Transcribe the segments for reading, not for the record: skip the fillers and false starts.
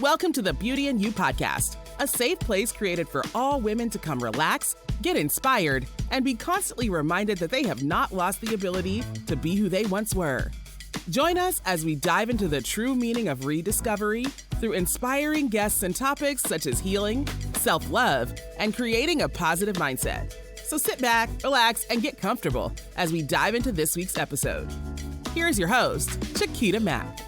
Welcome to the Beauty and You podcast, a safe place created for all women to come relax, get inspired, and be constantly reminded that they have not lost the ability to be who they once were. Join us as we dive into the true meaning of rediscovery through inspiring guests and topics such as healing, self-love, and creating a positive mindset. So sit back, relax, and get comfortable as we dive into this week's episode. Here's your host, Quita Mack.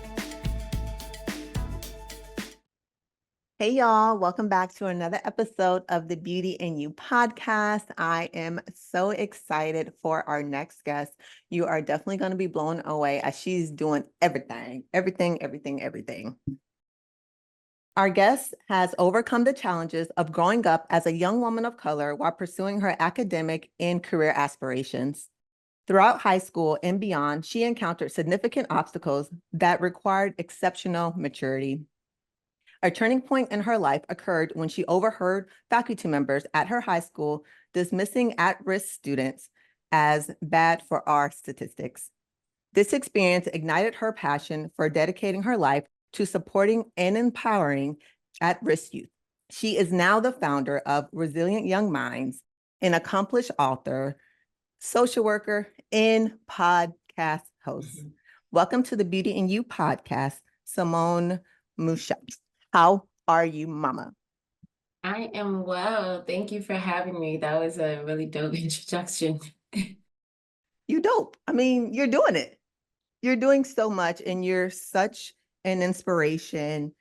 Hey y'all, welcome back to another episode of the Beauty and You podcast. I am so excited for our next guest. You are definitely going to be blown away as she's doing everything. Our guest has overcome the challenges of growing up as a young woman of color while pursuing her academic and career aspirations. Throughout high school and beyond, she encountered significant obstacles that required exceptional maturity. A turning point in her life occurred when she overheard faculty members at her high school dismissing at-risk students as bad for our statistics. This experience ignited her passion for dedicating her life to supporting and empowering at-risk youth. She is now the founder of Resilient Young Minds, an accomplished author, social worker, and podcast host. Welcome to the Beauty and You podcast, Simone Muschett. How are you, mama? I am well. Thank you for having me. That was a really dope introduction. You dope. I mean, you're doing it. You're doing so much and you're such an inspiration.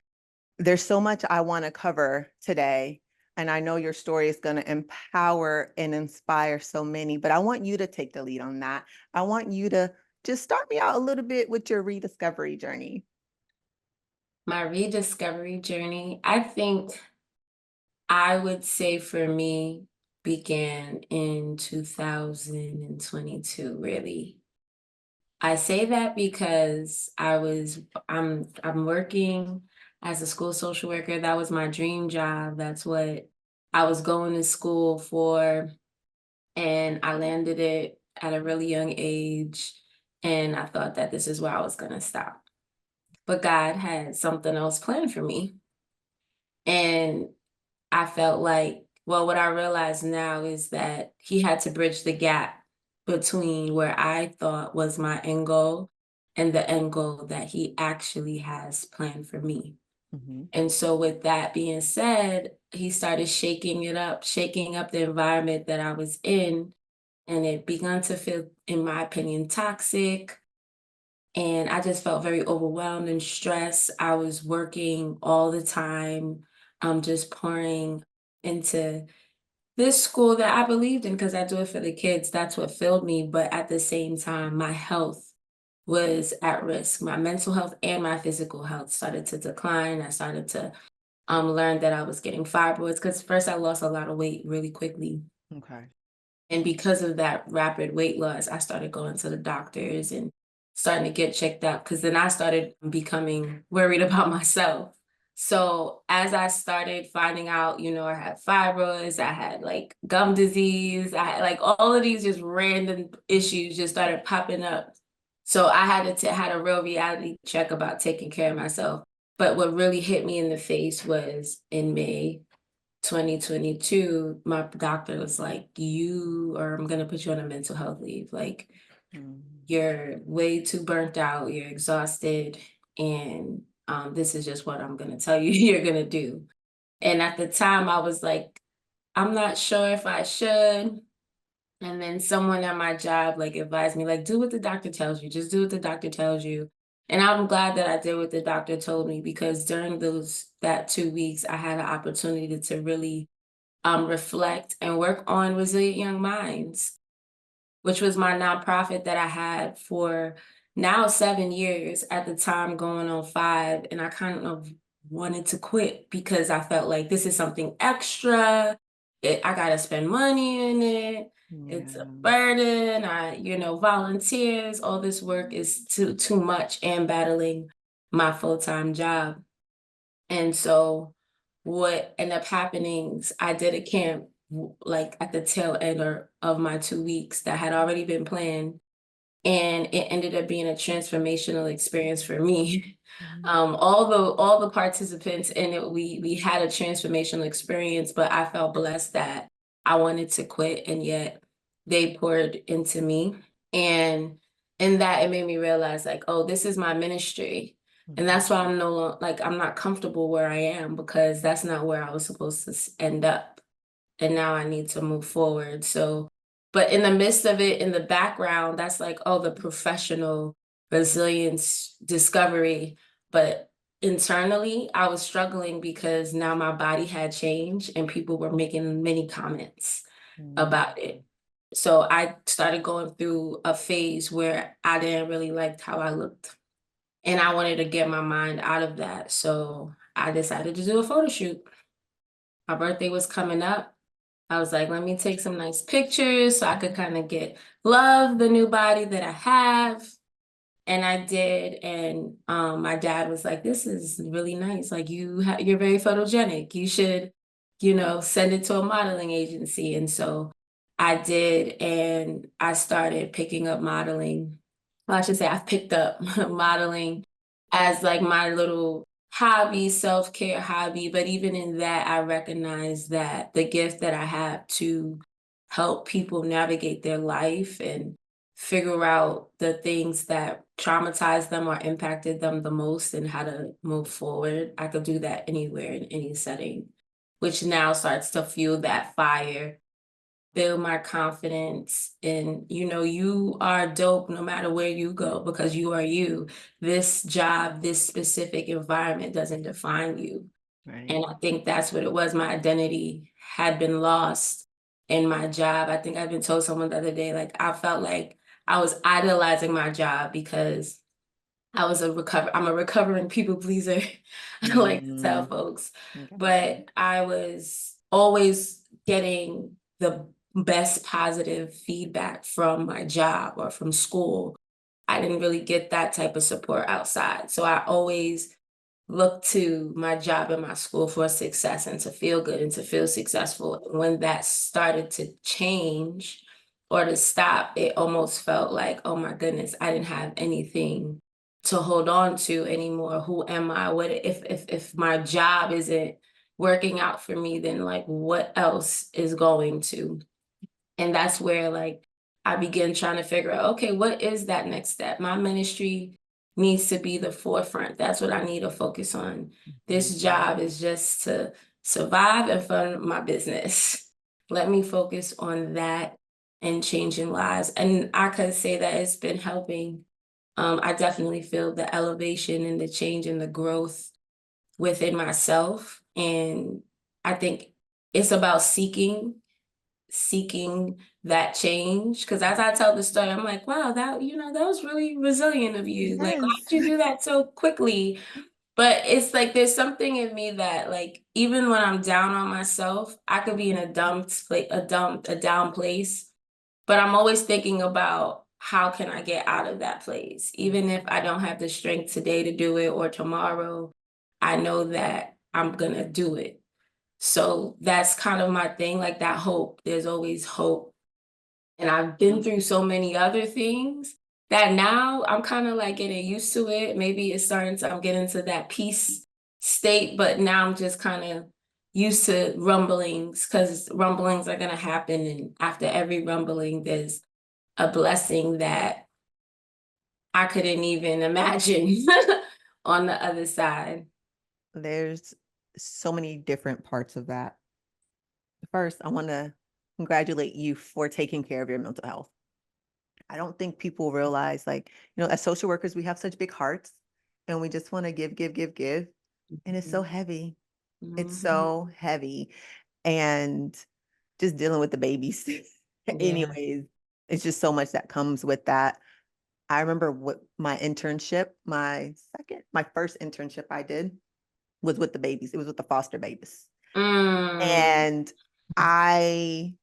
There's so much I want to cover today. And I know your story is going to empower and inspire so many, but I want you to take the lead on that. I want you to just start me out a little bit with your rediscovery journey. My rediscovery journey, I think I would say for me, began in 2022, really. I say that because I'm working as a school social worker. That was my dream job. That's what I was going to school for. And I landed it at a really young age. And I thought that this is where I was going to stop. But God had something else planned for me. And I felt like, well, what I realize now is that He had to bridge the gap between where I thought was my end goal and the end goal that He actually has planned for me. Mm-hmm. And so with that being said, He started shaking up the environment that I was in. And it began to feel, in my opinion, toxic. And I just felt very overwhelmed and stressed. I was working all the time, just pouring into this school that I believed in because I do it for the kids. That's what filled me. But at the same time, my health was at risk. My mental health and my physical health started to decline. I started to learn that I was getting fibroids because first I lost a lot of weight really quickly. Okay. And because of that rapid weight loss, I started going to the doctors and starting to get checked out because then I started becoming worried about myself. So as I started finding out, I had fibroids, I had like gum disease, I had like all of these just random issues just started popping up. So I had a real reality check about taking care of myself. But what really hit me in the face was in May 2022, my doctor was like, I'm going to put you on a mental health leave. Like, you're way too burnt out, you're exhausted, and this is just what I'm going to tell you you're going to do. And at the time, I was like, I'm not sure if I should. And then someone at my job advised me, do what the doctor tells you. Just do what the doctor tells you. And I'm glad that I did what the doctor told me because during that 2 weeks, I had an opportunity to really reflect and work on Resilient Young Minds, which was my nonprofit that I had for now 7 years, at the time going on 5. And I kind of wanted to quit because I felt like this is something extra. I got to spend money in it. Yeah. It's a burden. Volunteers, all this work is too much and battling my full-time job. And so what ended up happening is I did a camp at the tail end of my 2 weeks that had already been planned. And it ended up being a transformational experience for me All the participants in it, we had a transformational experience, but I felt blessed that I wanted to quit, and yet they poured into me. And in that, it made me realize, like, oh, this is my ministry. And that's why I'm no longer, like, I'm not comfortable where I am, because that's not where I was supposed to end up. And now I need to move forward. So, but in the midst of it, in the background, that's like, oh, the professional resilience discovery. But internally, I was struggling because now my body had changed and people were making many comments about it. So I started going through a phase where I didn't really like how I looked. And I wanted to get my mind out of that. So I decided to do a photo shoot. My birthday was coming up. I was like, let me take some nice pictures so I could kind of love the new body that I have. And I did. And my dad was like, this is really nice. Like, you're very photogenic. You should, send it to a modeling agency. And so I did. And I started picking up modeling. Well, I should say I've picked up modeling as like my little hobby, self-care hobby. But even in that, I recognize that the gift that I have to help people navigate their life and figure out the things that traumatized them or impacted them the most and how to move forward. I could do that anywhere in any setting, which now starts to fuel that fire, build my confidence. And, you are dope no matter where you go, because you are you. This job, this specific environment doesn't define you. Right. And I think that's what it was. My identity had been lost in my job. I think I've been told someone the other day, like, I felt like I was idolizing my job because I'm a recovering people pleaser. I like to tell folks, but I was always getting the best positive feedback from my job or from school. I didn't really get that type of support outside. So I always look to my job and my school for success and to feel good and to feel successful. And when that started to change or to stop, it almost felt like, oh my goodness, I didn't have anything to hold on to anymore. Who am I? What if my job isn't working out for me, then like what else is going to? And that's where like I began trying to figure out, okay, what is that next step? My ministry needs to be the forefront. That's what I need to focus on. This job is just to survive and fund my business. Let me focus on that and changing lives. And I could say that it's been helping. I definitely feel the elevation and the change and the growth within myself. And I think it's about seeking that change. Because as I tell the story, I'm like, wow, that was really resilient of you. Like, why did you do that so quickly? But it's like there's something in me that, like, even when I'm down on myself, I could be in a down place, but I'm always thinking about how can I get out of that place? Even if I don't have the strength today to do it or tomorrow, I know that I'm gonna do it. So that's kind of my thing, like that hope. There's always hope. And I've been through so many other things that now I'm kind of like getting used to it. Maybe I'm getting to that peace state, but now I'm just kind of used to rumblings, because rumblings are going to happen. And after every rumbling, there's a blessing that I couldn't even imagine on the other side. There's so many different parts of that. First, I want to congratulate you for taking care of your mental health. I don't think people realize, like, as social workers, we have such big hearts and we just want to give, give, give, give. And it's so heavy. It's so heavy. And just dealing with the babies. Anyways, it's just so much that comes with that. I remember what my first internship I did was with the babies. It was with the foster babies. And I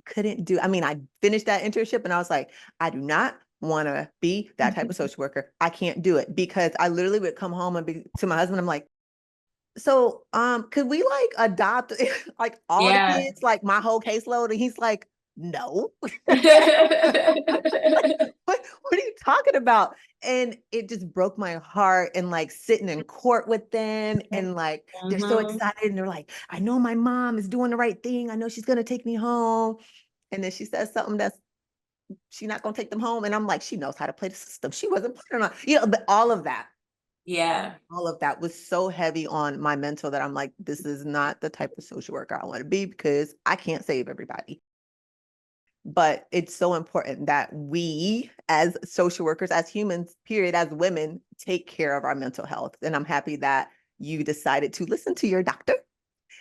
I finished that internship and I was like, I do not want to be that type of social worker. I can't do it, because I literally would come home and be to my husband. I'm like, so, could we like adopt like all the kids, like my whole caseload? And he's like, no. What are you talking about? And it just broke my heart. And like sitting in court with them, and like they're so excited, and they're like, I know my mom is doing the right thing. I know she's gonna take me home. And then she says something that's she's not gonna take them home. And I'm like, she knows how to play the system. She wasn't putting on, but all of that. Yeah. All of that was so heavy on my mental that I'm like, this is not the type of social worker I want to be, because I can't save everybody. But it's so important that we, as social workers, as humans, period, as women, take care of our mental health. And I'm happy that you decided to listen to your doctor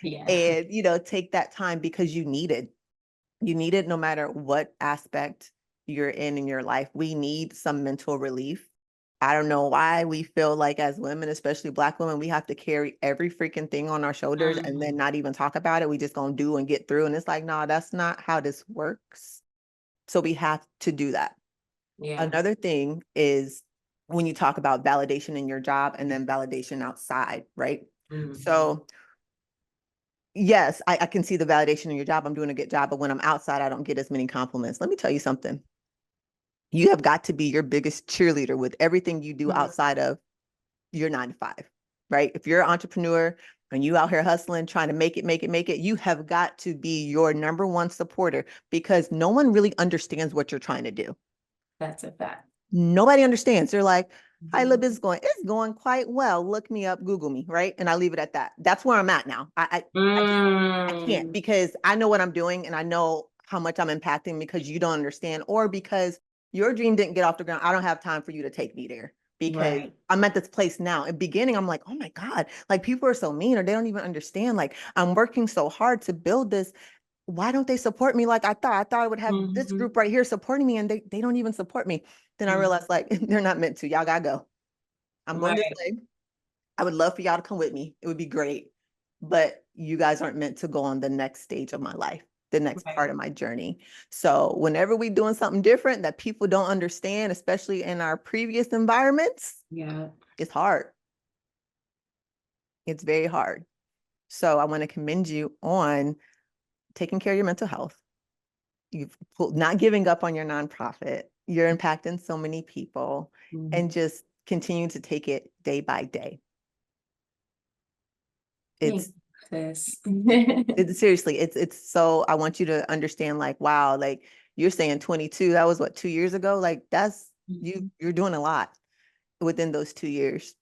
Yeah. and, take that time, because you need it. You need it no matter what aspect you're in your life. We need some mental relief. I don't know why we feel like, as women, especially Black women, we have to carry every freaking thing on our shoulders and then not even talk about it. We just gonna do and get through. And it's like, no, that's not how this works. So we have to do that. Yeah. Another thing is when you talk about validation in your job and then validation outside, right? So yes, I can see the validation in your job. I'm doing a good job, but when I'm outside, I don't get as many compliments. Let me tell you something. You have got to be your biggest cheerleader with everything you do outside of your 9 to 5, right? If you're an entrepreneur and you out here hustling, trying to make it, you have got to be your number one supporter, because no one really understands what you're trying to do. That's a fact. Nobody understands. They're like, hi, Lib, it's going quite well. Look me up, Google me, right? And I leave it at that. That's where I'm at now. I can't, because I know what I'm doing and I know how much I'm impacting, because you don't understand, or because your dream didn't get off the ground. I don't have time for you to take me there, because I'm at this place now. In the beginning, I'm like, oh my God, like people are so mean, or they don't even understand. Like, I'm working so hard to build this. Why don't they support me like I thought? I thought I would have this group right here supporting me, and they don't even support me. Then I realized, like, they're not meant to. Y'all gotta go. I'm going this way. I would love for y'all to come with me. It would be great. But you guys aren't meant to go on the next stage of my life, the next part of my journey. So whenever we're doing something different that people don't understand, especially in our previous environments, it's hard. It's very hard. So I want to commend you on taking care of your mental health. You've not giving up on your nonprofit. You're impacting so many people, and just continue to take it day by day. It's seriously, it's so, I want you to understand, like, wow, like you're saying 22, that was what, 2 years ago? Like that's, you're doing a lot within those 2 years.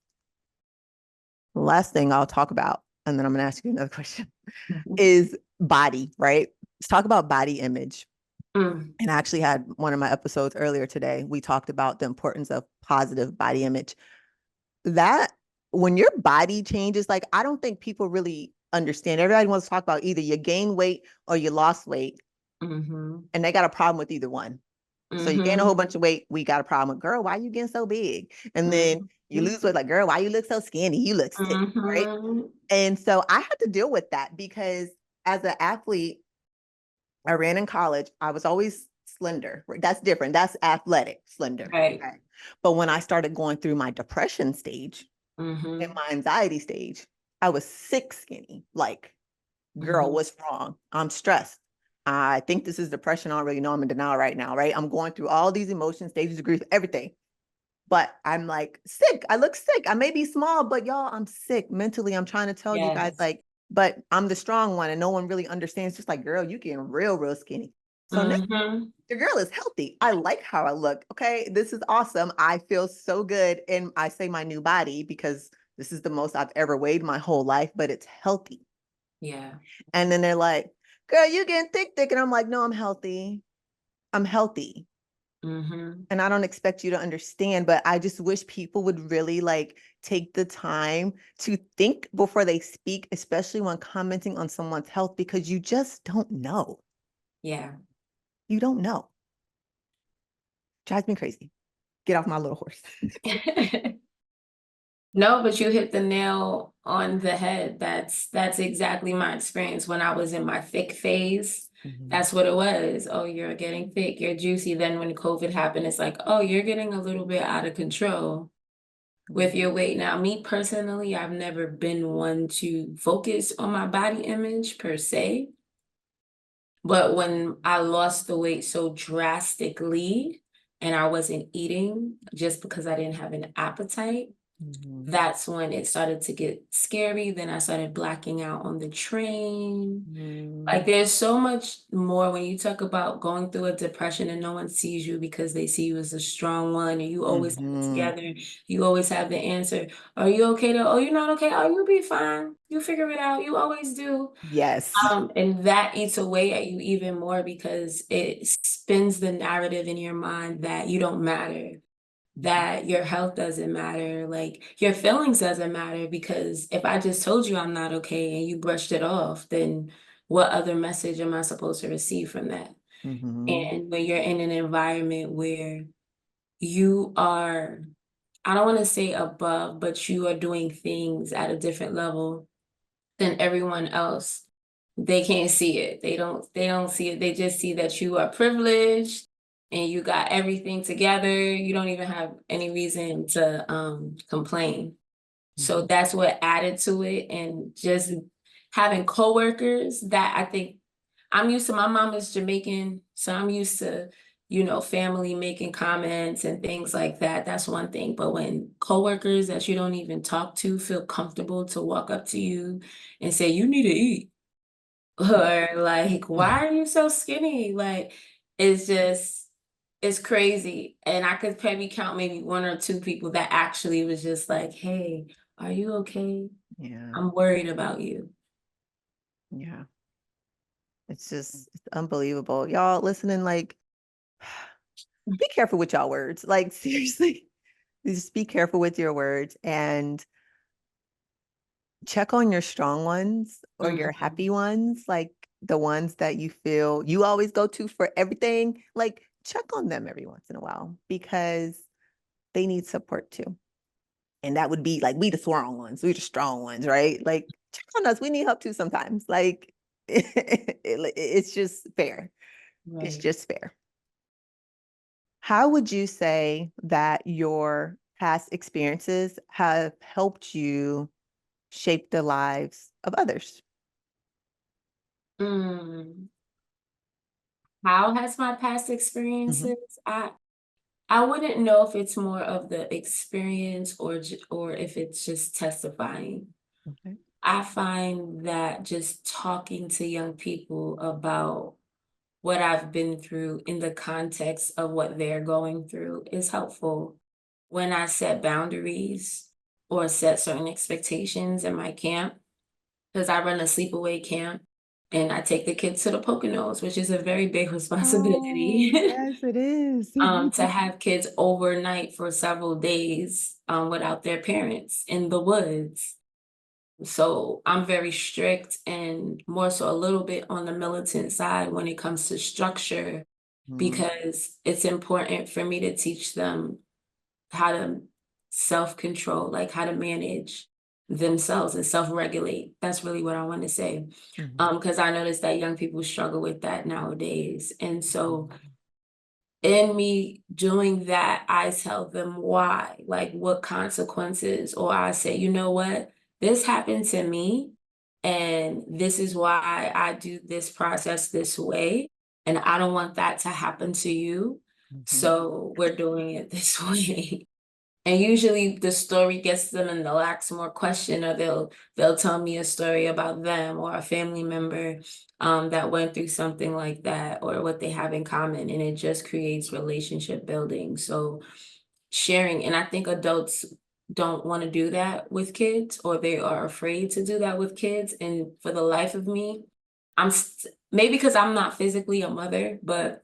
Last thing I'll talk about, and then I'm gonna ask you another question, is body, right? Let's talk about body image. And I actually had one of my episodes earlier today. We talked about the importance of positive body image. That when your body changes, like, I don't think people really understand. Everybody wants to talk about either you gain weight or you lost weight. And they got a problem with either one. So you gain a whole bunch of weight, we got a problem with, girl, why you getting so big? And then you lose weight, like, girl, why you look so skinny? You look sick, right? And so I had to deal with that, because as an athlete, I ran in college. I was always slender. That's different. That's athletic, slender. Right. Okay. But when I started going through my depression stage and my anxiety stage, I was sick skinny. Like, girl, what's wrong? I'm stressed. I think this is depression. I don't really know. I'm in denial right now, right? I'm going through all these emotions, stages of grief, everything. But I'm like sick. I look sick. I may be small, but y'all, I'm sick mentally. I'm trying to tell you guys, like, but I'm the strong one, and no one really understands. Just like, girl, you getting real, real skinny. So now the girl is healthy. I like how I look. Okay, this is awesome. I feel so good. And I say my new body, because this is the most I've ever weighed my whole life, but it's healthy. Yeah. And then they're like, girl, you getting thick. And I'm like, no, I'm healthy. I'm healthy. And I don't expect you to understand, but I just wish people would really like take the time to think before they speak, especially when commenting on someone's health, because you just don't know. Yeah. You don't know. Drives me crazy. Get off my little horse. No, but you hit the nail on the head. That's exactly my experience when I was in my thick phase. That's what it was. Oh, you're getting thick, you're juicy. Then when COVID happened, it's like, oh, you're getting a little bit out of control with your weight. Now, me personally, I've never been one to focus on my body image per se. But when I lost the weight so drastically and I wasn't eating just because I didn't have an appetite, that's when it started to get scary. Then I started blacking out on the train. Like there's so much more when you talk about going through a depression and no one sees you because they see you as a strong one and you always have it together. You always have the answer. Are you okay? Oh, you're not okay. Oh, you'll be fine. You figure it out. You always do. Yes. And that eats away at you even more because it spins the narrative in your mind that you don't matter, that your health doesn't matter, like your feelings doesn't matter, because if I just told you I'm not okay and you brushed it off, then what other message am I supposed to receive from that? And when you're in an environment where you are, I don't want to say above, but you are doing things at a different level than everyone else, they can't see it. They don't see it. They just see that you are privileged and you got everything together. You don't even have any reason to complain. So that's what added to it. And just having coworkers that I think I'm used to. My mom is Jamaican, so I'm used to, family making comments and things like that. That's one thing. But when coworkers that you don't even talk to feel comfortable to walk up to you and say, you need to eat, or like, why are you so skinny? Like, it's just, it's crazy. And I could probably count maybe one or two people that actually was just like, hey, are you okay? Yeah. I'm worried about you. Yeah. It's unbelievable. Y'all listening, like, be careful with y'all words. Like, seriously, just be careful with your words and check on your strong ones or your happy ones, like the ones that you feel you always go to for everything. Like, check on them every once in a while because they need support too. And that would be like, we the strong ones, we the strong ones, right? Like, check on us. We need help too sometimes. Like, it's just fair. It's Right. just fair. How would you say that your past experiences have helped you shape the lives of others? Mm. How has my past experiences? I wouldn't know if it's more of the experience or if it's just testifying. Okay. I find that just talking to young people about what I've been through in the context of what they're going through is helpful. When I set boundaries or set certain expectations in my camp, because I run a sleepaway camp and I take the kids to the Poconos, which is a very big Oh, responsibility. yes, it is. To have kids overnight for several days without their parents in the woods. So I'm very strict and more so a little bit on the militant side when it comes to structure, because it's important for me to teach them how to self-control, like how to manage themselves and self-regulate. That's really what I want to say. Because I noticed that young people struggle with that nowadays. And so in me doing that, I tell them why, like what consequences, or I say, you know what, this happened to me, and this is why I do this process this way, and I don't want that to happen to you. So we're doing it this way. And usually the story gets them and they'll ask more question, or they'll tell me a story about them or a family member that went through something like that, or what they have in common, and it just creates relationship building. So sharing, and I think adults don't want to do that with kids, or they are afraid to do that with kids. And for the life of me, maybe because I'm not physically a mother, but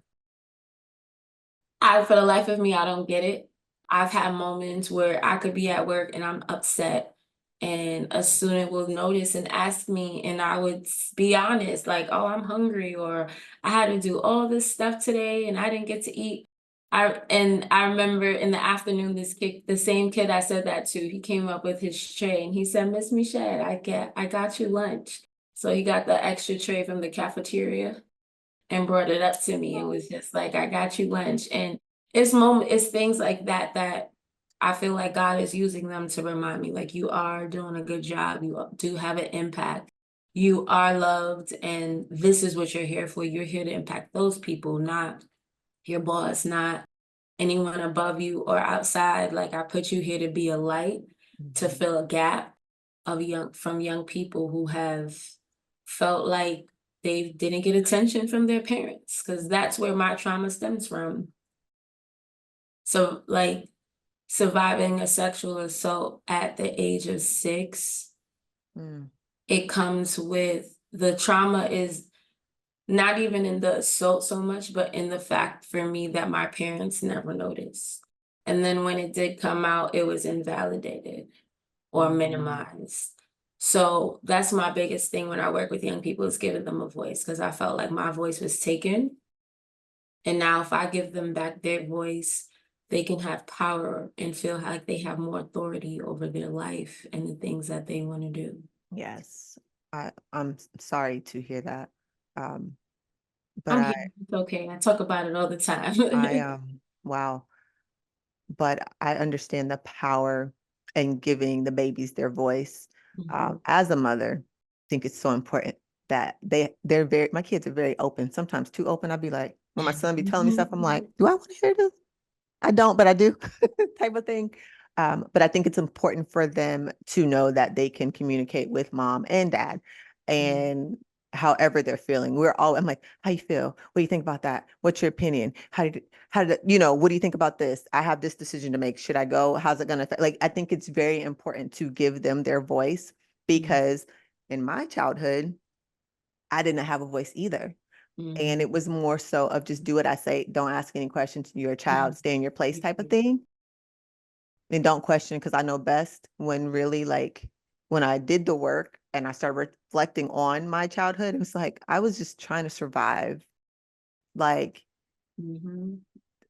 for the life of me, I don't get it. I've had moments where I could be at work and I'm upset, and a student will notice and ask me, and I would be honest, like, oh, I'm hungry, or I had to do all this stuff today and I didn't get to eat. I remember in the afternoon, the same kid I said that to, he came up with his tray and he said, Miss Muschett, I got you lunch. So he got the extra tray from the cafeteria and brought it up to me. It was just like, I got you lunch. And it's things like that that I feel like God is using them to remind me, like, you are doing a good job. You do have an impact. you are loved and this is what you're here for. You're here to impact those people, not your boss, not anyone above you or outside. Like, I put you here to be a light, to fill a gap of young people who have felt like they didn't get attention from their parents, because that's where my trauma stems from. So, like, surviving a sexual assault at the age of 6, it comes with the trauma is not even in the assault so much, but in the fact for me that my parents never noticed. And then when it did come out, it was invalidated or minimized. So that's my biggest thing when I work with young people, is giving them a voice, because I felt like my voice was taken. And now if I give them back their voice, they can have power and feel like they have more authority over their life and the things that they want to do. Yes, I'm sorry to hear that. But I'm here. It's okay. I talk about it all the time. wow. But I understand the power in giving the babies their voice. Mhm. As a mother, I think it's so important that they're very, my kids are very open, sometimes too open. I'd be like, when my son be telling me stuff, I'm like, do I want to hear this? I don't, but I do, type of thing. But I think it's important for them to know that they can communicate with mom and dad, and however they're feeling. I'm like, how you feel? What do you think about that? What's your opinion? What do you think about this? I have this decision to make. Should I go? How's it going to affect? Like, I think it's very important to give them their voice, because in my childhood, I didn't have a voice either. And it was more so of just do what I say. Don't ask any questions. You're a child, stay in your place type of thing. And don't question because I know best, when really, like, when I did the work and I started reflecting on my childhood, it was like, I was just trying to survive. Like,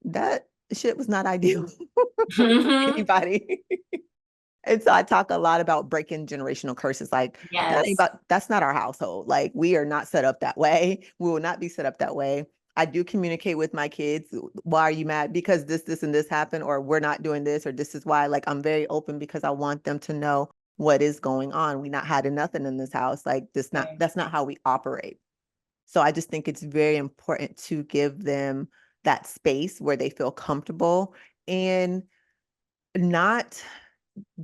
that shit was not ideal for anybody. And so I talk a lot about breaking generational curses. Like, Yes. that's not our household. Like, we are not set up that way. We will not be set up that way. I do communicate with my kids. Why are you mad? Because this, and this happened, or we're not doing this, or this is why. Like, I'm very open because I want them to know what is going on. We not hiding nothing in this house. Like, that's not how we operate. So I just think it's very important to give them that space where they feel comfortable, and not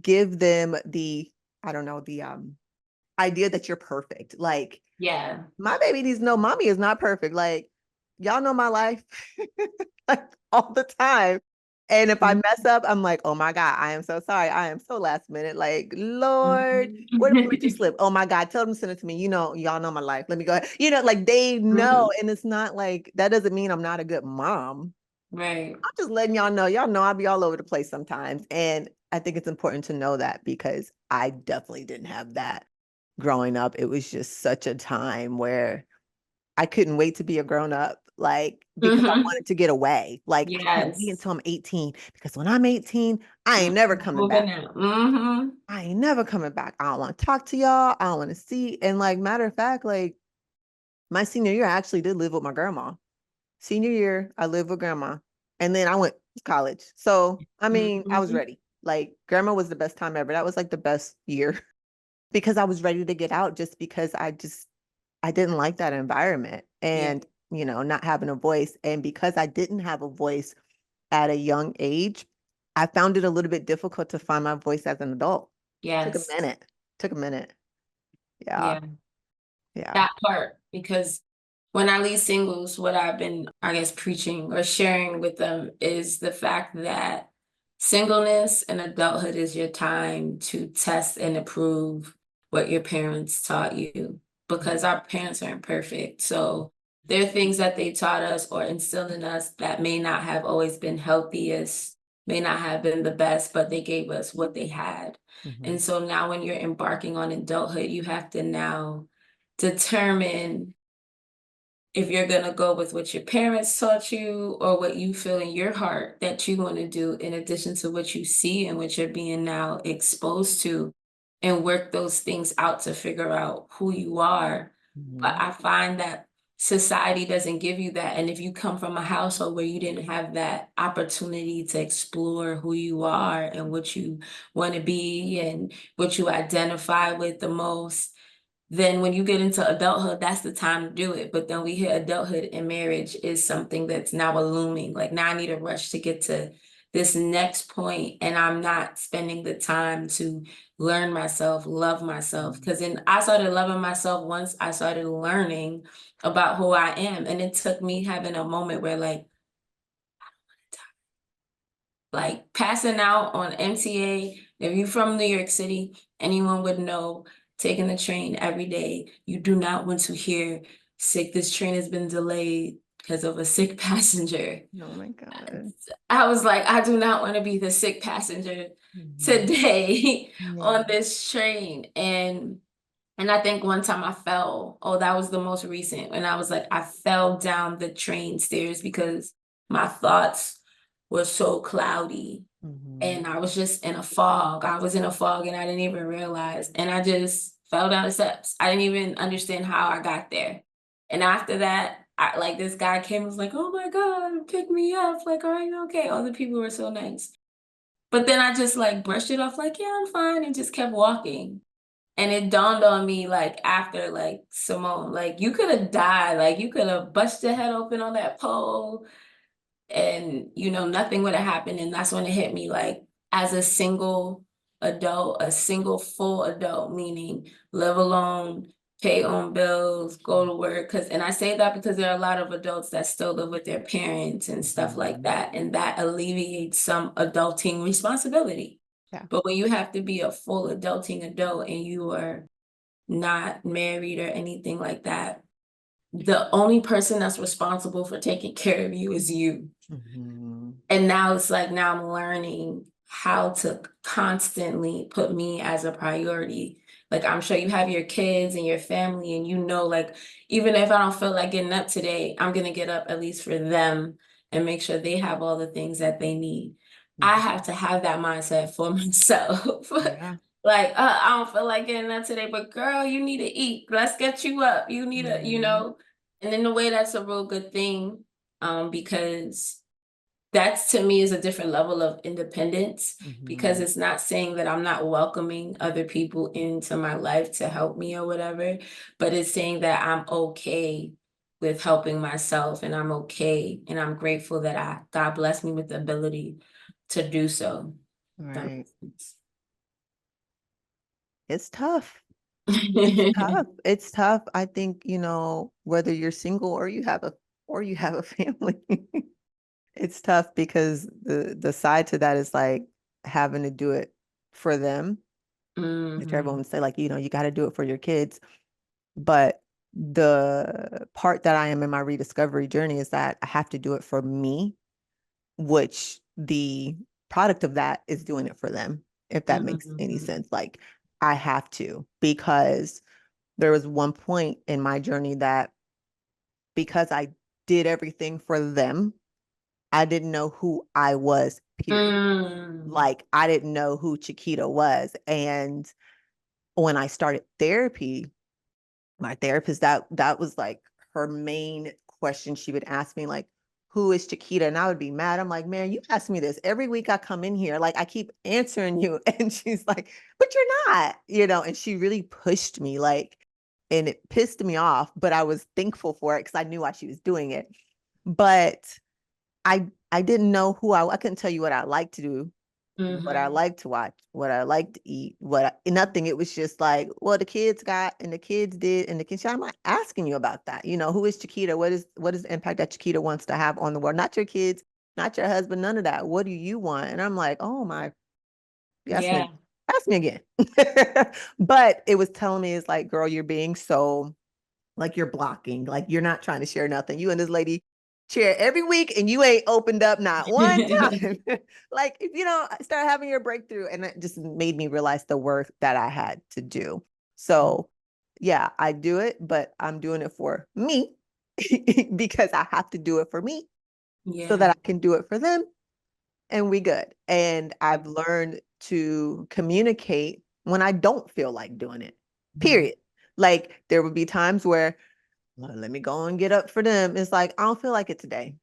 give them the, I don't know, the idea that you're perfect. Like, Yeah. my baby needs to know mommy is not perfect. Like, y'all know my life, like, all the time. And if I mess up, I'm like, oh my God, I am so sorry. I am so last minute. Like, Lord, what if I let you slip? Oh my God, tell them to send it to me. Y'all know my life. Let me go ahead. Like, they know. And it's not like, that doesn't mean I'm not a good mom. Right. I'm just letting y'all know. Y'all know I'll be all over the place sometimes. And I think it's important to know that, because I definitely didn't have that growing up. It was just such a time where I couldn't wait to be a grown up, like, because I wanted to get away. Like, I can't wait Yes. until I'm 18, because when I'm 18, I ain't never coming back. Moving out. I ain't never coming back. I don't want to talk to y'all. I don't want to see. And, like, matter of fact, like, my senior year, I actually did live with my grandma. Senior year, I lived with grandma. And then I went to college. So, I mean, I was ready. Like, grandma was the best time ever. That was like the best year because I was ready to get out, just because I didn't like that environment, and, not having a voice. And because I didn't have a voice at a young age, I found it a little bit difficult to find my voice as an adult. Took a Yes. minute. Took a minute. Yeah. Yeah. Yeah. That part, because when I lead singles, what I've been, I guess, preaching or sharing with them is the fact that singleness and adulthood is your time to test and approve what your parents taught you, because our parents aren't perfect. So there are things that they taught us or instilled in us that may not have always been healthiest, may not have been the best, but they gave us what they had. And so now when you're embarking on adulthood, you have to now determine if you're going to go with what your parents taught you or what you feel in your heart that you want to do, in addition to what you see and what you're being now exposed to, and work those things out to figure out who you are. But I find that society doesn't give you that. And if you come from a household where you didn't have that opportunity to explore who you are and what you want to be and what you identify with the most, then when you get into adulthood, that's the time to do it. But then we hit adulthood, and marriage is something that's now a looming. Like, now I need a rush to get to this next point, and I'm not spending the time to learn myself, love myself. Because then I started loving myself once I started learning about who I am. And it took me having a moment where, like passing out on MTA. If you're from New York City, anyone would know, taking the train every day, you do not want to hear sick. This train has been delayed because of a sick passenger. Oh my God. I was like, I do not want to be the sick passenger today on this train. And I think one time I fell. Oh, that was the most recent. And I was like, I fell down the train stairs because my thoughts were so cloudy. And I was just in a fog. I was in a fog and I didn't even realize. And I just fell down the steps. I didn't even understand how I got there. And after that, this guy came and was like, oh my God, pick me up. Like, are you okay? All the people were so nice. But then I just like brushed it off, like, yeah, I'm fine, and just kept walking. And it dawned on me, like, after, like, Simone, like, you could have died. Like, you could have busted your head open on that pole, and, nothing would have happened. And that's when it hit me, like, as a single adult, a single full adult, meaning live alone, pay own bills, go to work. And I say that because there are a lot of adults that still live with their parents and stuff like that. And that alleviates some adulting responsibility. Yeah. But when you have to be a full adulting adult and you are not married or anything like that, the only person that's responsible for taking care of you is you. And now it's like, now I'm learning how to constantly put me as a priority. Like, I'm sure you have your kids and your family, and like, even if I don't feel like getting up today, I'm going to get up at least for them and make sure they have all the things that they need. I have to have that mindset for myself. Yeah. Like, I don't feel like getting up today, but girl, you need to eat. Let's get you up. You need to, and in a way, that's a real good thing, because that's, to me, is a different level of independence, because it's not saying that I'm not welcoming other people into my life to help me or whatever, but it's saying that I'm okay with helping myself, and I'm okay, and I'm grateful that God blessed me with the ability to do so. Right. It's tough. It's tough. It's tough. I think, whether you're single or you have a family, it's tough because the side to that is like having to do it for them. Which everyone would say, like, you got to do it for your kids. But the part that I am in my rediscovery journey is that I have to do it for me, which the product of that is doing it for them, if that makes any sense. Like, I have to, because there was one point in my journey that, because I did everything for them, I didn't know who I was, period. Like, I didn't know who Chiquita was. And when I started therapy, my therapist, that was like her main question. She would ask me, like, who is Chiquita? And I would be mad. I'm like, man, you ask me this every week I come in here. Like, I keep answering you. And she's like, but you're not, and she really pushed me, like, and it pissed me off, but I was thankful for it because I knew why she was doing it. But I didn't know I couldn't tell you what I like to do, what I like to watch, what I like to eat, nothing. It was just like, well, the kids got, and the kids did, and the kids. I'm not asking you about that. Who is Chiquita? What is the impact that Chiquita wants to have on the world? Not your kids, not your husband, none of that. What do you want? And I'm like, oh my, ask me again. But it was telling me, it's like, girl, you're being so, like, you're blocking, like, you're not trying to share nothing. You and this lady chair every week and you ain't opened up not one time. Like, if start having your breakthrough. And it just made me realize the work that I had to do. So yeah, I do it, but I'm doing it for me because I have to do it for me so that I can do it for them, and we good. And I've learned to communicate when I don't feel like doing it, period. Like, there would be times where, well, let me go and get up for them. It's like, I don't feel like it today.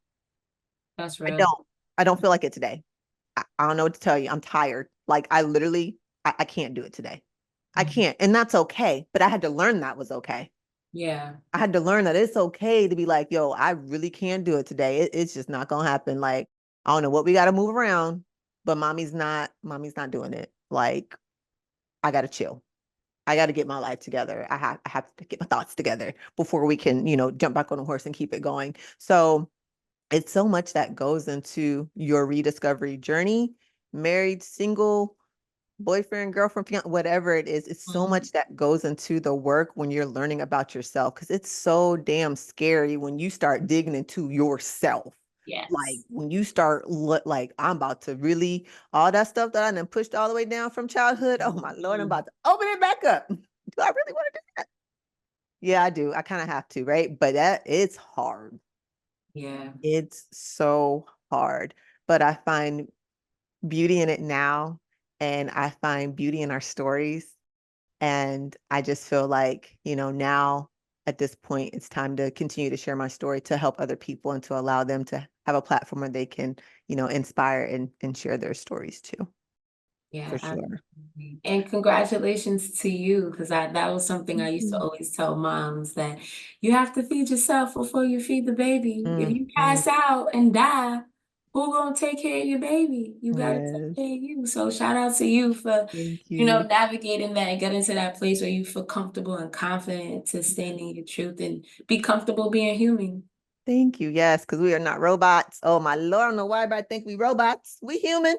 That's real. I don't feel like it today. I don't know what to tell you. I'm tired. Like, I literally, I can't do it today. I can't. And that's okay. But I had to learn that was okay. Yeah. I had to learn that it's okay to be like, yo, I really can't do it today. It's just not gonna happen. Like, I don't know what we gotta move around, but mommy's not doing it. Like, I gotta chill. I gotta get my life together. I have to get my thoughts together before we can, jump back on the horse and keep it going. So it's so much that goes into your rediscovery journey, married, single, boyfriend, girlfriend, fiance, whatever it is. It's so much that goes into the work when you're learning about yourself, because it's so damn scary when you start digging into yourself. Like Yes. when you start like, I'm about to really, all that stuff that I done pushed all the way down from childhood. Oh my Lord, I'm about to open it back up. Do I really want to do that? Yeah, I do. I kind of have to, right? But it's hard. Yeah. It's so hard. But I find beauty in it now, and I find beauty in our stories. And I just feel like, now at this point, it's time to continue to share my story to help other people and to allow them to have a platform where they can, inspire and share their stories too, Yeah, for sure. absolutely. And congratulations to you, because that was something I used to Mhm. always tell moms, that you have to feed yourself before you feed the baby. If you Mhm. pass out and die, who gonna take care of your baby? You gotta take Yes. care of you. So shout out to you for, Thank you. navigating that and getting to that place where you feel comfortable and confident to stand in your truth and be comfortable being human. Thank you. Yes, because we are not robots. Oh my Lord, I don't know why everybody think we robots. We human.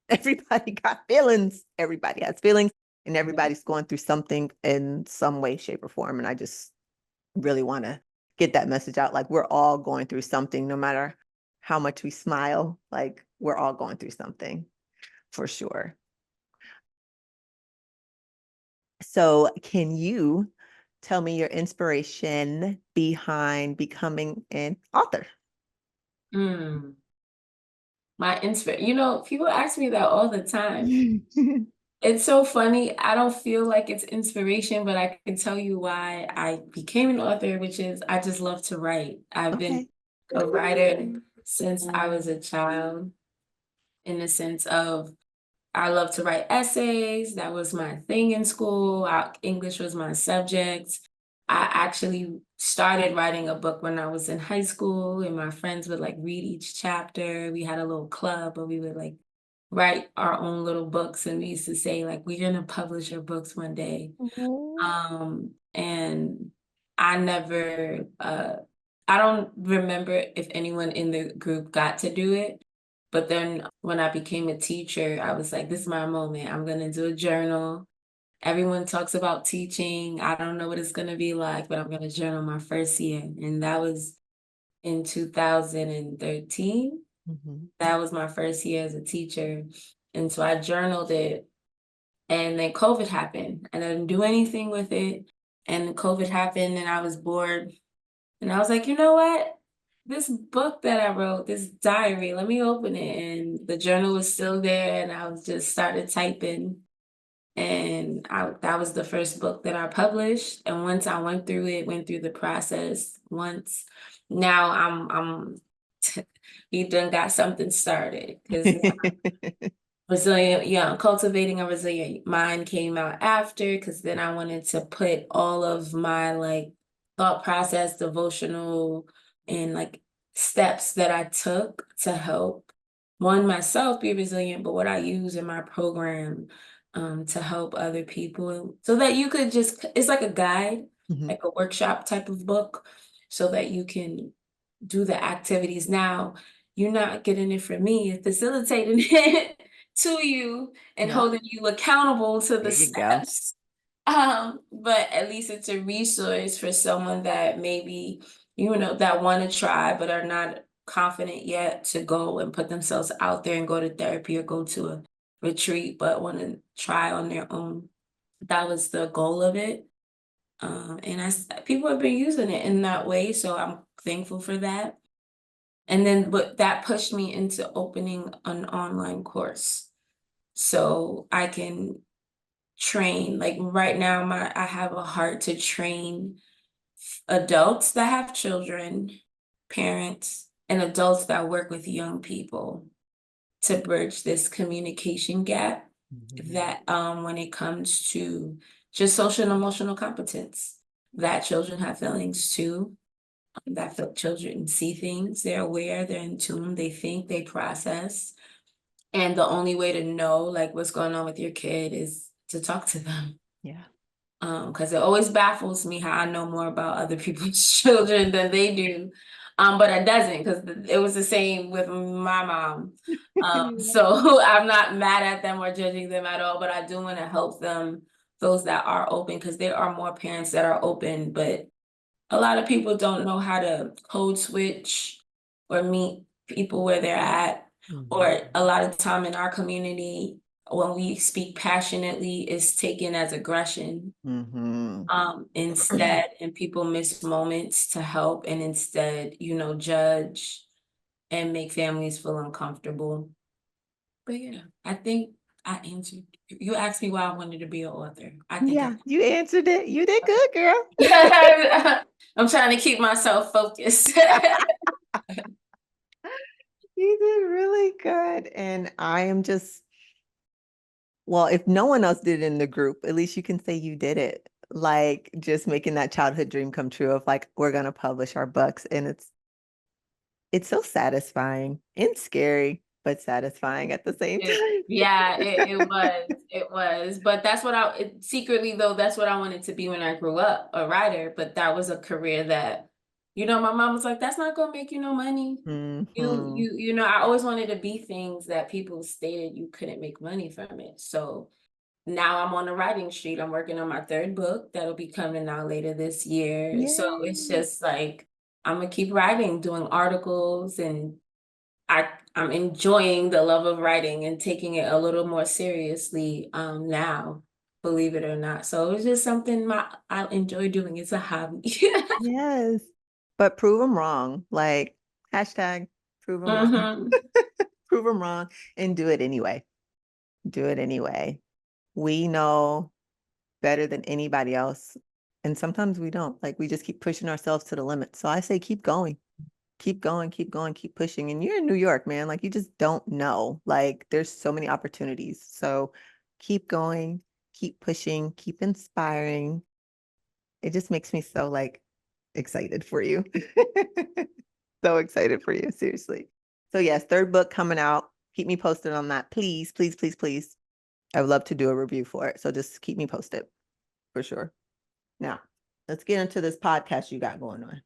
Everybody got feelings. Everybody has feelings, and everybody's going through something in some way, shape, or form. And I just really want to get that message out. Like, we're all going through something, no matter how much we smile. Like, we're all going through something for sure. So, can you tell me your inspiration behind becoming an author? Mm, my inspiration, people ask me that all the time. It's so funny. I don't feel like it's inspiration, but I can tell you why I became an author, which is I just love to write. I've been Okay. a writer since I was a child, in the sense of I love to write essays. That was my thing in school. English was my subject. I actually started writing a book when I was in high school, and my friends would like read each chapter. We had a little club where we would like write our own little books, and we used to say like, we're gonna publish our books one day. Oh. And I never I don't remember if anyone in the group got to do it. But then when I became a teacher, I was like, this is my moment. I'm gonna do a journal. Everyone talks about teaching. I don't know what it's gonna be like, but I'm gonna journal my first year. And that was in 2013. Mhm. That was my first year as a teacher. And so I journaled it, and then COVID happened. And I didn't do anything with it. And COVID happened, and I was bored. And I was like, you know what? This book that I wrote, this diary, let me open it. And the journal was still there, and I was just started typing. And that was the first book that I published. And once I went through it, went through the process once, now I'm we done got something started, because resilient, yeah, cultivating a resilient mind came out after, because then I wanted to put all of my like thought process, devotional, and like steps that I took to help one myself be resilient, but what I use in my program to help other people, so that you could just, it's like a guide, Mhm. like a workshop type of book, so that you can do the activities. Now, you're not getting it from me, facilitating it to you and Yep. holding you accountable to the There you go. steps. But at least it's a resource for someone that maybe, that want to try but are not confident yet to go and put themselves out there and go to therapy or go to a retreat, but want to try on their own. That was the goal of it. And people have been using it in that way, so I'm thankful for that. And then, but that pushed me into opening an online course so I can train. Like right now, I have a heart to train adults that have children, parents, and adults that work with young people to bridge this communication gap. that when it comes to just social and emotional competence, that children have feelings too, that children see things, they're aware, they're in tune, they think, they process. And the only way to know like what's going on with your kid is to talk to them. Yeah. Because it always baffles me how I know more about other people's children than they do. But it doesn't, because it was the same with my mom. So I'm not mad at them or judging them at all, but I do want to help them, those that are open, because there are more parents that are open, but a lot of people don't know how to code switch or meet people where they're at. Or a lot of time in our community, when we speak passionately, it's taken as aggression instead, and people miss moments to help and instead, judge and make families feel uncomfortable. But yeah, I think I answered. You asked me why I wanted to be an author. I think You answered it. You did good, girl. I'm trying to keep myself focused. You did really good. And I am just, well, if no one else did it in the group, at least you can say you did it. Like just making that childhood dream come true of like, we're going to publish our books. And it's so satisfying and scary, but satisfying at the same time. Yeah, it was. But that's what secretly though, that's what I wanted to be when I grew up, a writer. But that was a career that, my mom was like, that's not gonna make you no money. I always wanted to be things that people stated you couldn't make money from it. So now I'm on the writing street. I'm working on my third book that'll be coming out later this year. So it's just like I'm gonna keep writing, doing articles, and I'm enjoying the love of writing and taking it a little more seriously now, believe it or not. So it's just something I enjoy doing. It's a hobby. Yes. But prove them wrong. Like hashtag prove them wrong. Prove them wrong and do it anyway. Do it anyway. We know better than anybody else. And sometimes we don't. Like we just keep pushing ourselves to the limit. So I say keep going. Keep going, keep going, keep pushing. And you're in New York, man. Like you just don't know. Like there's so many opportunities. So keep going, keep pushing, keep inspiring. It just makes me so like excited for you. So excited for you, seriously. So yes, third book coming out. Keep me posted on that. Please, please, please, please. I would love to do a review for it. So just keep me posted for sure. Now, let's get into this podcast you got going on.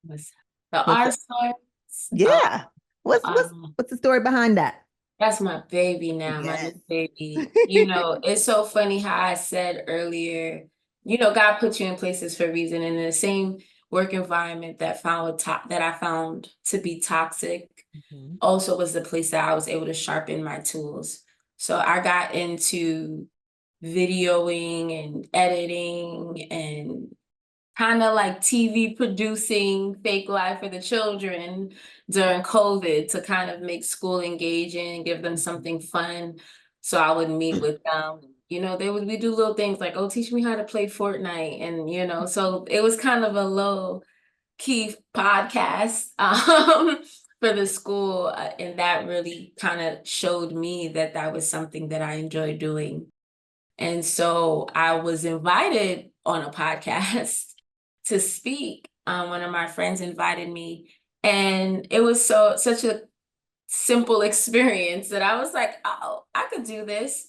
The art starts. Yeah. What's the story behind that? That's my baby now, my new baby. It's so funny how I said earlier, God puts you in places for a reason. And in the same work environment that I found to be toxic also was the place that I was able to sharpen my tools. So I got into videoing and editing and kind of like TV producing Fake Life for the children during COVID to kind of make school engaging, give them something fun. So I would meet with them. We do little things like, oh, teach me how to play Fortnite. And, so it was kind of a low key podcast for the school. And that really kind of showed me that was something that I enjoyed doing. And so I was invited on a podcast to speak. One of my friends invited me, and it was such a simple experience that I was like, oh, I could do this.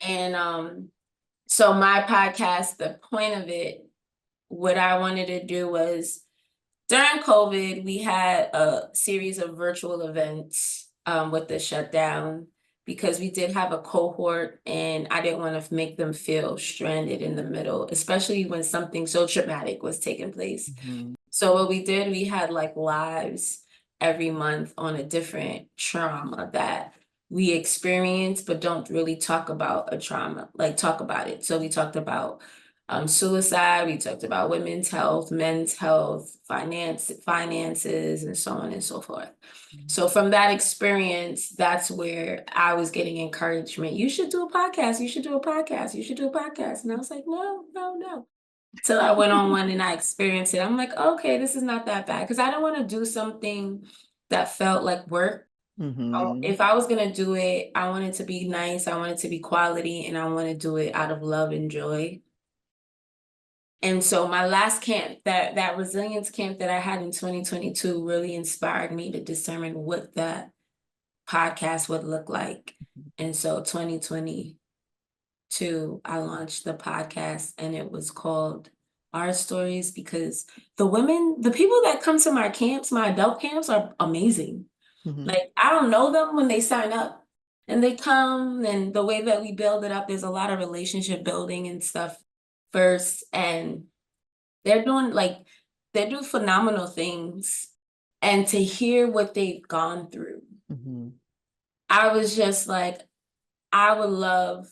And so my podcast, the point of it, what I wanted to do was during COVID, we had a series of virtual events with the shutdown because we did have a cohort and I didn't want to make them feel stranded in the middle, especially when something so traumatic was taking place. So what we did, we had like lives every month on a different trauma that we experience, but don't really talk about a trauma, like talk about it. So we talked about suicide, we talked about women's health, men's health, finances, and so on and so forth. So from that experience, that's where I was getting encouragement. You should do a podcast. You should do a podcast. You should do a podcast. And I was like, no, no, no. Till I went on one and I experienced it. I'm like, okay, this is not that bad. Because I don't want to do something that felt like work. Mm-hmm. If I was gonna do it, I want it to be nice, I want it to be quality, and I want to do it out of love and joy. And so my last camp, that resilience camp that I had in 2022 really inspired me to determine what that podcast would look like. And so 2022, I launched the podcast and it was called Our Stories, because the people that come to my camps, my adult camps, are amazing. Mm-hmm. Like, I don't know them when they sign up and they come, and the way that we build it up, there's a lot of relationship building and stuff first. And they're doing they do phenomenal things. And to hear what they've gone through, Mm-hmm. I was just like, I would love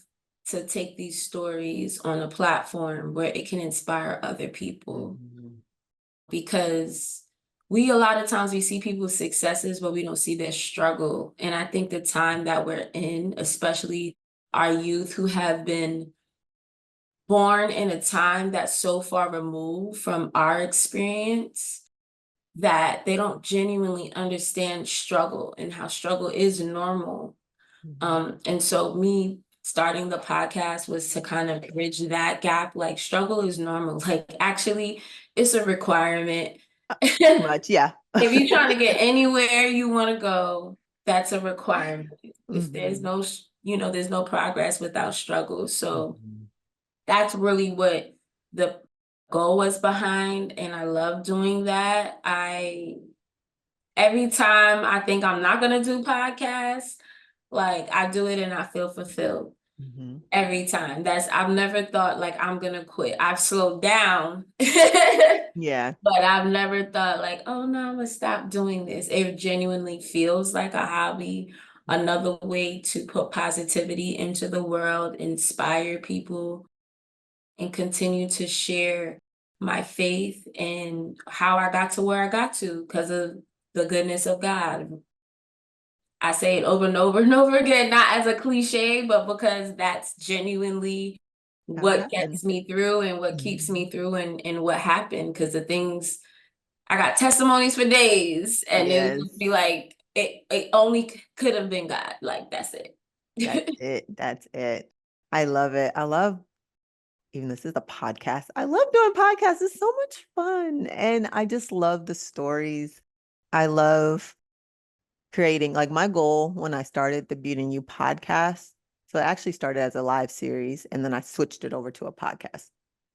to take these stories on a platform where it can inspire other people. Mm-hmm. Because a lot of times we see people's successes, but we don't see their struggle. And I think the time that we're in, especially our youth who have been born in a time that's so far removed from our experience, that they don't genuinely understand struggle and how struggle is normal. And so me starting the podcast was to kind of bridge that gap. Like, struggle is normal. Like, actually, it's a requirement. Pretty much, yeah. If you're trying to get anywhere you want to go, that's a requirement. If there's Mm-hmm. there's no progress without struggle. So Mm-hmm. that's really what the goal was behind. And I love doing that. Every time I think I'm not gonna do podcasts, like, I do it and I feel fulfilled Mm-hmm. every time. I've never thought like I'm gonna quit. I've slowed down, Yeah. but I've never thought like, oh no, I'm gonna stop doing this. It genuinely feels like a hobby, another way to put positivity into the world, inspire people, and continue to share my faith and how I got to where I got to because of the goodness of God. I say it over and over and over again, not as a cliche, but because that's genuinely How it what happened. gets me through and what keeps Mm-hmm. me through, and what happened. Because I got testimonies for days, and it would Yes. just be like, it only could have been God. Like, that's it. That's it. That's it. I love it. I love, even this is a podcast. I love doing podcasts. It's so much fun. And I just love the stories. I love creating, like, my goal when I started the Beauty and You podcast. So it actually started as a live series and then I switched it over to a podcast.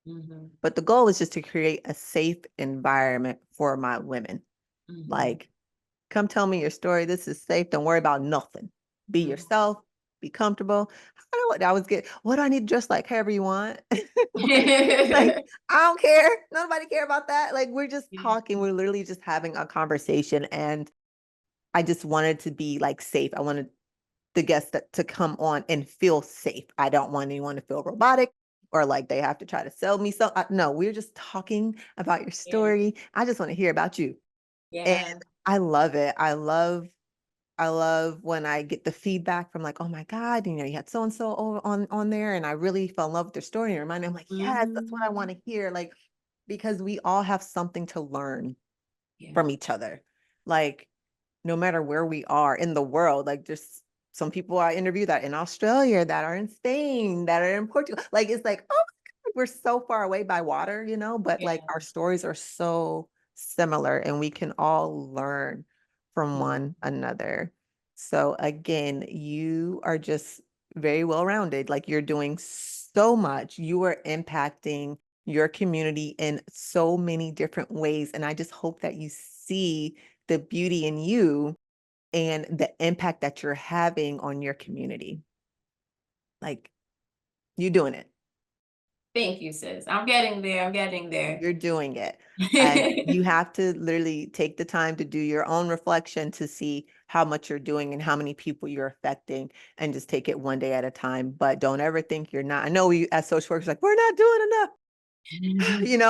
Mhm, But the goal is just to create a safe environment for my women. mhm, Like, come tell me your story. This is safe. Don't worry about nothing. Be mhm. yourself. Be comfortable. I know what I was getting. What do I need to dress like? However you want. Like, I don't care. Nobody care about that. Like, we're just Yeah. talking. We're literally just having a conversation. And I just wanted to be like safe. I wanted the guests to come on and feel safe. I don't want anyone to feel robotic or like they have to try to sell me. So no, we're just talking about your Yeah. story. I just want to hear about you. And Yeah. I love it. I love when I get the feedback from like, oh my God, you had so and so on there, and I really fell in love with their story. And reminded me, I'm like, yes, that's what I want Mhm. to hear. Like, because we all have something to learn Yeah. from each other. Like, no matter where we are in the world, like, there's some people I interview that in Australia, that are in Spain, that are in Portugal. Like, it's like, oh my God, we're so far away by water, but like Yeah. our stories are so similar and we can all learn from Yeah. one another. So again, you are just very well rounded. Like, you're doing so much. You are impacting your community in so many different ways. And I just hope that you see the beauty in you and the impact that you're having on your community. Like, you doing it. Thank you, sis. I'm getting there. I'm getting there. You're doing it. And you have to literally take the time to do your own reflection to see how much you're doing and how many people you're affecting, and just take it one day at a time. But don't ever think you're not. I know we as social workers, like, we're not doing enough,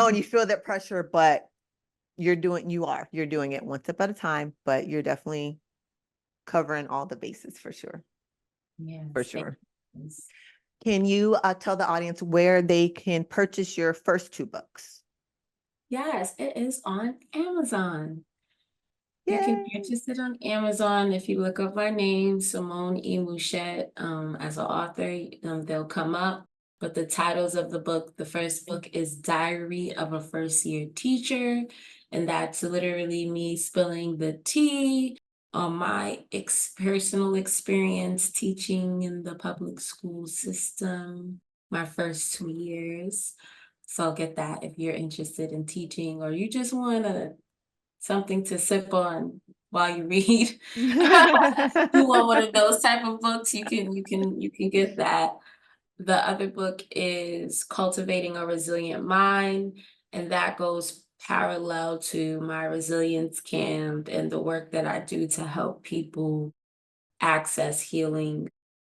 and you feel that pressure, but you're doing it one step at a time, but you're definitely covering all the bases for sure. For Yes, thank sure. you. Can you tell the audience where they can purchase your first two books? Yes, it is on Amazon. You can Yay. purchase it on Amazon. If you look up my name, Simone Muschett, as an author, they'll come up. But the titles of the book, the first book is Diary of a First Year Teacher. And that's literally me spilling the tea on my personal experience teaching in the public school system, my first 2 years. So I'll get that if you're interested in teaching or you just want something to sip on while you read. You want one of those type of books, you can get that. The other book is Cultivating a Resilient Mind, and that goes parallel to my resilience camp and the work that I do to help people access healing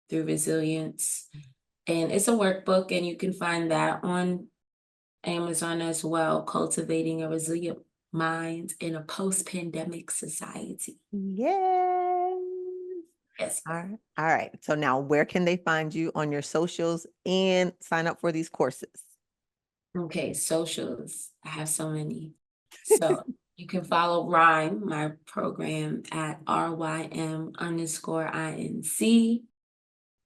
through resilience. And it's a workbook, and you can find that on Amazon as well, Cultivating a Resilient Mind in a Post-Pandemic Society. Yes. Yes. All right. So now where can they find you on your socials and sign up for these courses? Okay, socials. I have so many. So you can follow Rhyme, my program, at RYM_INC.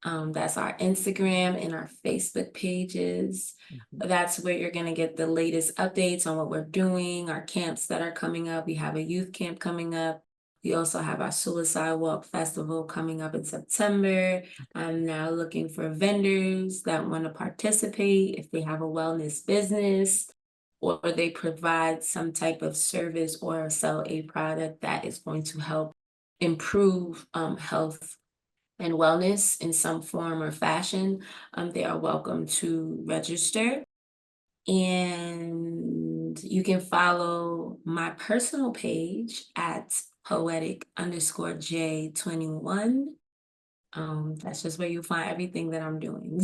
That's our Instagram and our Facebook pages. That's where you're going to get the latest updates on what we're doing, our camps that are coming up. We have a youth camp coming up. We also have our Suicide Walk Festival coming up in September. I'm now looking for vendors that want to participate if they have a wellness business or they provide some type of service or sell a product that is going to help improve health and wellness in some form or fashion. They are welcome to register. And you can follow my personal page at poetic_J21. That's just where you'll find everything that I'm doing.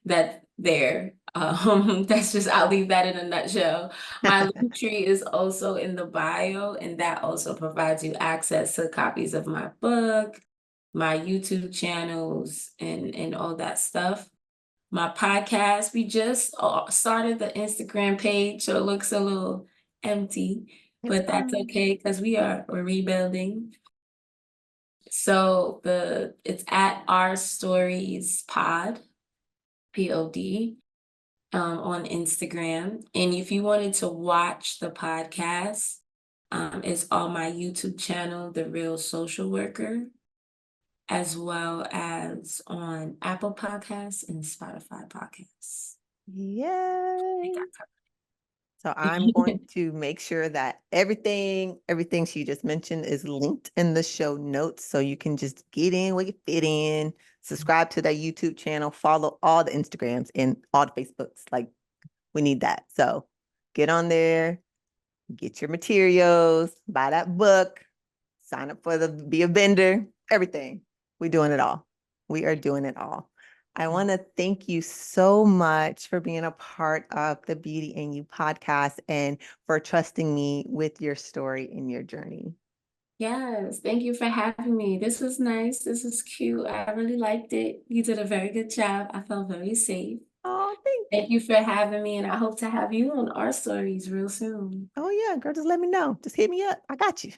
That there. That's just, I'll leave that in a nutshell. My link tree is also in the bio, and that also provides you access to copies of my book, my YouTube channels, and all that stuff. My podcast, we just started the Instagram page, so it looks a little empty, but that's okay because we're rebuilding. So it's at Our Stories Pod, POD, on Instagram. And if you wanted to watch the podcast, it's on my YouTube channel, The Real Social Worker, as well as on Apple Podcasts and Spotify Podcasts. Yay. So I'm going to make sure that everything she just mentioned is linked in the show notes. So you can just get in where you fit in, subscribe to that YouTube channel, follow all the Instagrams and all the Facebooks. Like, we need that. So get on there, get your materials, buy that book, sign up for be a vendor, everything. We're doing it all. We are doing it all. I want to thank you so much for being a part of the Beauty in You podcast and for trusting me with your story and your journey. Yes, thank you for having me. This was nice. This was cute. I really liked it. You did a very good job. I felt very safe. Oh, thank you for having me, and I hope to have you on Our Stories real soon. Oh, yeah, girl, just let me know. Just hit me up. I got you.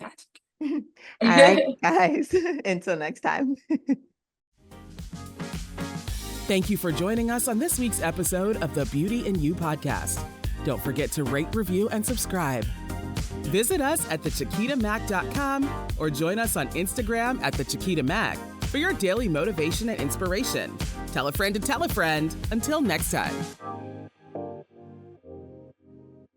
Gotcha. All right, guys. Until next time. Thank you for joining us on this week's episode of the Beauty in You podcast. Don't forget to rate, review, and subscribe. Visit us at thechiquitamack.com or join us on Instagram at thechiquitamack for your daily motivation and inspiration. Tell a friend to tell a friend. Until next time.